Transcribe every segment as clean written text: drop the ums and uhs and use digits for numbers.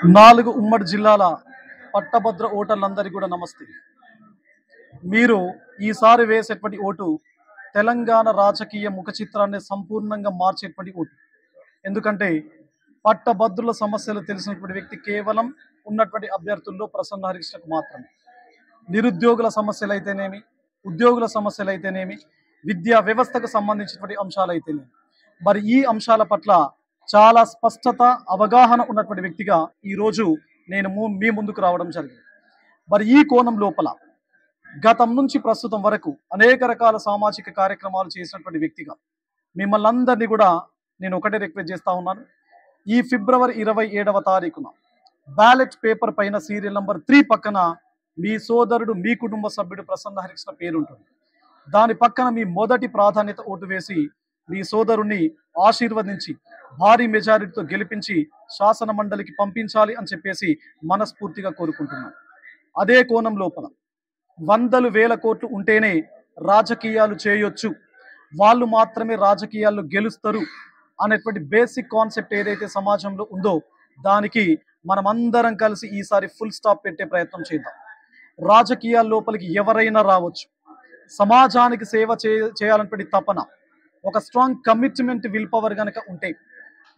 నాలుగు ఉమ్మడి జిల్లాల పట్టభద్ర ఓటర్లందరికీ కూడా నమస్తే. మీరు ఈసారి వేసేటువంటి ఓటు తెలంగాణ రాజకీయ ముఖ చిత్రాన్ని సంపూర్ణంగా మార్చేటువంటి ఓటు. ఎందుకంటే పట్టభద్రుల సమస్యలు తెలిసినటువంటి వ్యక్తి కేవలం ఉన్నటువంటి అభ్యర్థుల్లో ప్రసన్న హరికృష్ణకు మాత్రమే. నిరుద్యోగుల సమస్యలు అయితేనేమి, ఉద్యోగుల సమస్యలు అయితేనేమి, విద్యా వ్యవస్థకు సంబంధించినటువంటి అంశాలు అయితేనేమి, మరి ఈ అంశాల పట్ల చాలా స్పష్టత అవగాహన ఉన్నటువంటి వ్యక్తిగా ఈరోజు నేను మీ ముందుకు రావడం జరిగింది. మరి ఈ కోణం లోపల గతం నుంచి ప్రస్తుతం వరకు అనేక రకాల సామాజిక కార్యక్రమాలు చేసినటువంటి వ్యక్తిగా మిమ్మల్ని అందరినీ కూడా నేను ఒకటే రిక్వెస్ట్ చేస్తా ఉన్నాను. ఈ ఫిబ్రవరి 27వ తారీఖున బ్యాలెట్ పేపర్ పైన సీరియల్ నంబర్ 3 పక్కన మీ సోదరుడు, మీ కుటుంబ సభ్యుడు ప్రసన్న హరికృష్ణ పేరు ఉంటుంది. దాని పక్కన మీ మొదటి ప్రాధాన్యత ఓటు వేసి మీ సోదరుణ్ణి ఆశీర్వదించి భారీ మెజారిటీతో గెలిపించి శాసన మండలికి పంపించాలి అని చెప్పేసి మనస్ఫూర్తిగా కోరుకుంటున్నాను. అదే కోణం లోపల 100,000 కోట్లు ఉంటేనే రాజకీయాలు చేయొచ్చు, వాళ్ళు మాత్రమే రాజకీయాల్లో గెలుస్తారు అనేటువంటి బేసిక్ కాన్సెప్ట్ ఏదైతే సమాజంలో ఉందో దానికి మనం అందరం కలిసి ఈసారి ఫుల్ స్టాప్ పెట్టే ప్రయత్నం చేద్దాం. రాజకీయాల లోపలికి ఎవరైనా రావచ్చు. సమాజానికి సేవ చేయాలన్నటువంటి తపన, ఒక స్ట్రాంగ్ కమిట్మెంట్, విల్ పవర్ కనుక ఉంటే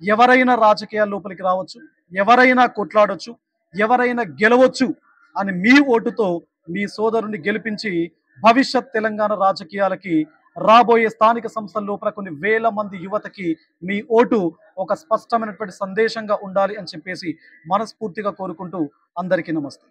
ఎవరైనా రాజకీయాల లోపలికి రావచ్చు, ఎవరైనా కొట్లాడొచ్చు, ఎవరైనా గెలవచ్చు అని మీ ఓటుతో మీ సోదరుని గెలిపించి భవిష్యత్ తెలంగాణ రాజకీయాలకి రాబోయే స్థానిక సంస్థల లోపల కొన్ని వేల మంది యువతకి మీ ఓటు ఒక స్పష్టమైనటువంటి సందేశంగా ఉండాలి అని చెప్పేసి మనస్ఫూర్తిగా కోరుకుంటూ అందరికీ నమస్తే.